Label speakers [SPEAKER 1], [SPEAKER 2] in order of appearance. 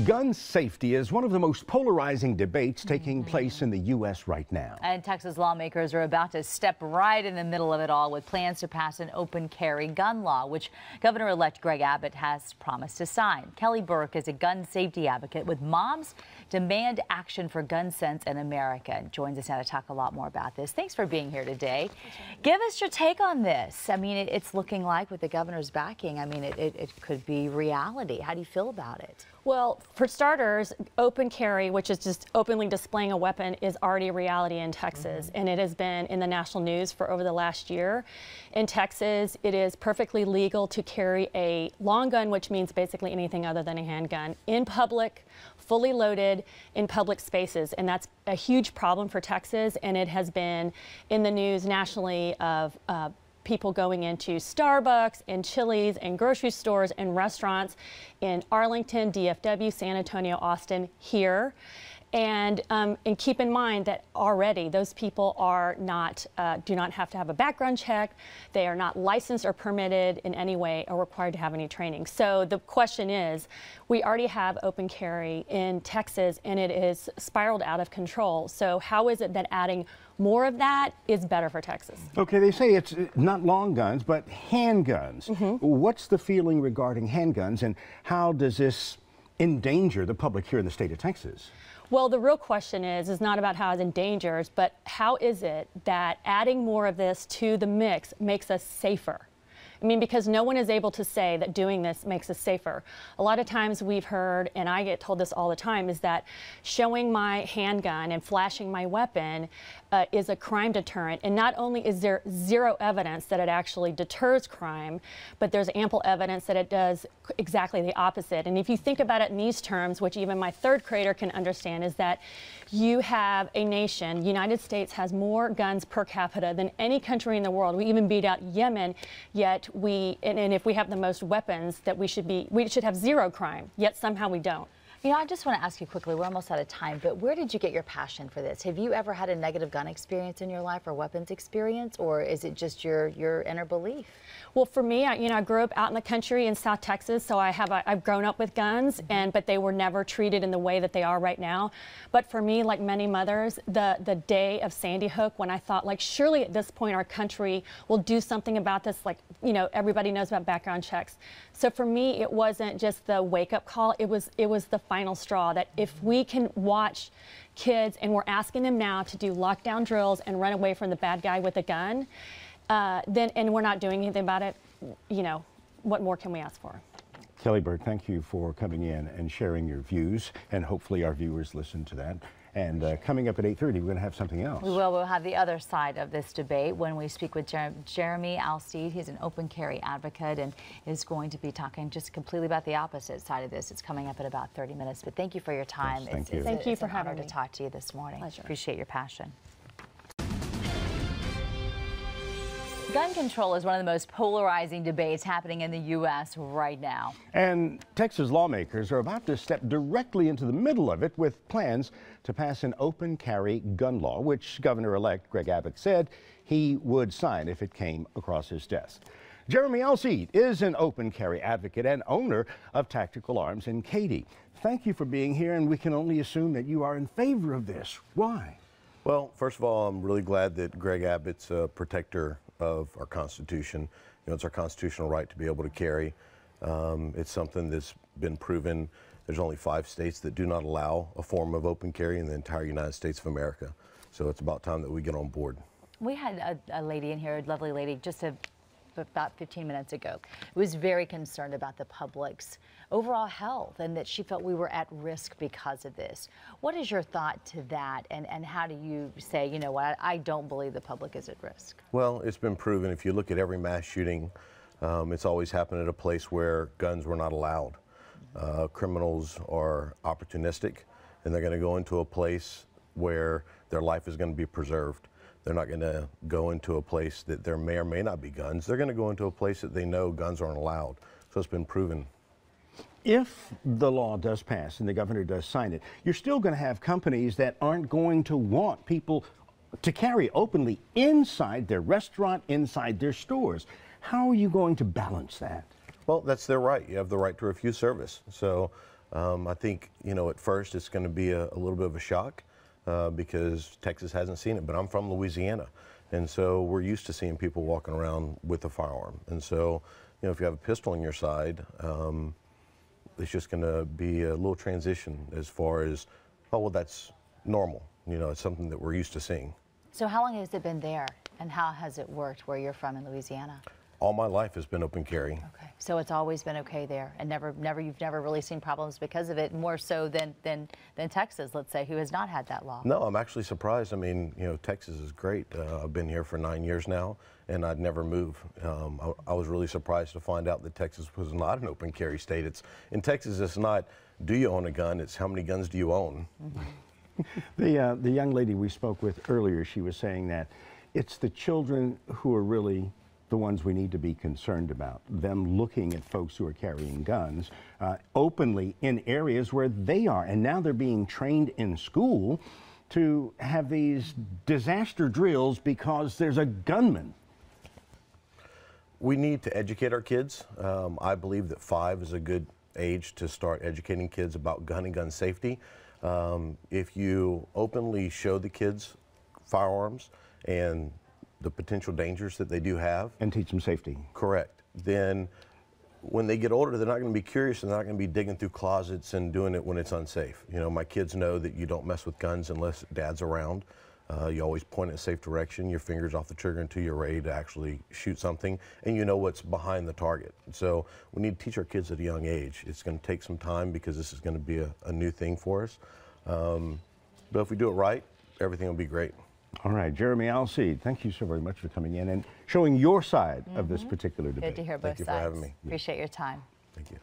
[SPEAKER 1] Gun safety is one of the most polarizing debates taking place in the U.S. right now.
[SPEAKER 2] And Texas lawmakers are about to step right in the middle of it all with plans to pass an open carry gun law, which Governor-elect Greg Abbott has promised to sign. Kelly Burke is a gun safety advocate with Moms Demand Action for Gun Sense in America and joins us now to talk a lot more about this. Thanks for being here today. Give us your take on this. I mean, it's looking like with the governor's backing, I mean, it could be reality. How do you feel about it?
[SPEAKER 3] Well, for starters, open carry, which is just openly displaying a weapon, is already a reality in Texas, and it has been in the national news for over the last year. In Texas, it is perfectly legal to carry a long gun, which means basically anything other than a handgun, in public, fully loaded, in public spaces, and that's a huge problem for Texas, and it has been in the news nationally of people going into Starbucks and Chili's and grocery stores and restaurants in Arlington, DFW, San Antonio, Austin, here. And keep in mind that already those people are not, do not have to have a background check. They are not licensed or permitted in any way or required to have any training. So the question is, we already have open carry in Texas and it is spiraled out of control. So how is it that adding more of that is better for Texas?
[SPEAKER 1] Okay, they say it's not long guns, but handguns. What's the feeling regarding handguns, and how does this endanger the public here in the state of Texas?
[SPEAKER 3] Well, the real question is not about how it endangers, but how is it that adding more of this to the mix makes us safer? I mean, because no one is able to say that doing this makes us safer. A lot of times we've heard, and I get told this all the time, is that showing my handgun and flashing my weapon is a crime deterrent. And not only is there zero evidence that it actually deters crime, but there's ample evidence that it does exactly the opposite. And if you think about it in these terms, which even my third grader can understand, is that you have a nation, United States has more guns per capita than any country in the world. We even beat out Yemen, yet and if we have the most weapons, that we should have zero crime, yet somehow we don't.
[SPEAKER 2] You know, I just want to ask you quickly, we're almost out of time, but where did you get your passion for this? Have you ever had a negative gun experience in your life or weapons experience, or is it just your inner belief?
[SPEAKER 3] Well, for me, I grew up out in the country in South Texas, so I've grown up with guns, but they were never treated in the way that they are right now. But for me, like many mothers, the day of Sandy Hook, when I thought, like, surely at this point our country will do something about this, like, you know, everybody knows about background checks. So for me, it wasn't just the wake-up call, it was the final straw, that if we can watch kids, and we're asking them now to do lockdown drills and run away from the bad guy with a gun, and we're not doing anything about it, you know, what more can we ask for?
[SPEAKER 1] Kelly Burke, thank you for coming in and sharing your views, and hopefully our viewers listen to that. And coming up at 8:30, we're going to have something else.
[SPEAKER 2] We will. We'll have the other side of this debate when we speak with Jeremy Alsteed. He's an open carry advocate and is going to be talking just completely about the opposite side of this. It's coming up in about 30 minutes. But thank you for your time.
[SPEAKER 1] Yes, thank you.
[SPEAKER 3] Thank you for having me.
[SPEAKER 2] To talk to you this morning.
[SPEAKER 3] Pleasure.
[SPEAKER 2] Appreciate your passion. Gun control is one of the most polarizing debates happening in the U.S. right now.
[SPEAKER 1] And Texas lawmakers are about to step directly into the middle of it with plans to pass an open carry gun law, which Governor-elect Greg Abbott said he would sign if it came across his desk. Jeremy Alsteed is an open carry advocate and owner of Tactical Arms in Katy. Thank you for being here, and we can only assume that you are in favor of this. Why?
[SPEAKER 4] Well, first of all, I'm really glad that Greg Abbott's a protector of our Constitution. You know, it's our constitutional right to be able to carry. It's something that's been proven. There's only 5 states that do not allow a form of open carry in the entire United States of America. So it's about time that we get on board.
[SPEAKER 2] We had a lady in here, a lovely lady, just about 15 minutes ago, who was very concerned about the public's overall health and that she felt we were at risk because of this. What is your thought to that, and how do you say, you know what, I don't believe the public is at risk?
[SPEAKER 4] Well, it's been proven. If you look at every mass shooting, it's always happened at a place where guns were not allowed. Criminals are opportunistic, and they're going to go into a place where their life is going to be preserved. They're not going to go into a place that there may or may not be guns. They're going to go into a place that they know guns aren't allowed. So it's been proven.
[SPEAKER 1] If the law does pass and the governor does sign it, you're still going to have companies that aren't going to want people to carry openly inside their restaurant, inside their stores. How are you going to balance that?
[SPEAKER 4] Well, that's their right. You have the right to refuse service. So I think, you know, at first it's going to be a little bit of a shock because Texas hasn't seen it, but I'm from Louisiana. And so we're used to seeing people walking around with a firearm. And so, you know, if you have a pistol on your side, it's just going to be a little transition as far as, oh, well, that's normal. You know, it's something that we're used to seeing.
[SPEAKER 2] So how long has it been there, and how has it worked where you're from in Louisiana?
[SPEAKER 4] All my life has been open carry.
[SPEAKER 2] Okay, so it's always been okay there, and you've never really seen problems because of it, more so than Texas, let's say, who has not had that law.
[SPEAKER 4] No, I'm actually surprised. I mean, you know, Texas is great. I've been here for 9 years now, and I'd never move. I was really surprised to find out that Texas was not an open carry state. In Texas, it's not, do you own a gun? It's how many guns do you own?
[SPEAKER 1] The young lady we spoke with earlier, she was saying that it's the children who are really the ones we need to be concerned about, them looking at folks who are carrying guns openly in areas where they are. And now they're being trained in school to have these disaster drills because there's a gunman.
[SPEAKER 4] We need to educate our kids. I believe that 5 is a good age to start educating kids about gun and gun safety. If you openly show the kids firearms and the potential dangers that they do have.
[SPEAKER 1] And teach them safety.
[SPEAKER 4] Correct. Then when they get older, they're not going to be curious and they're not going to be digging through closets and doing it when it's unsafe. You know, my kids know that you don't mess with guns unless dad's around. You always point in a safe direction, your fingers off the trigger until you're ready to actually shoot something, and you know what's behind the target. So we need to teach our kids at a young age. It's going to take some time because this is going to be a new thing for us. But if we do it right, everything will be great.
[SPEAKER 1] All right, Jeremy Alseed, thank you so very much for coming in and showing your side of this particular debate.
[SPEAKER 2] Good to hear both sides.
[SPEAKER 4] Thank you for having me.
[SPEAKER 2] Appreciate your time.
[SPEAKER 4] Thank you.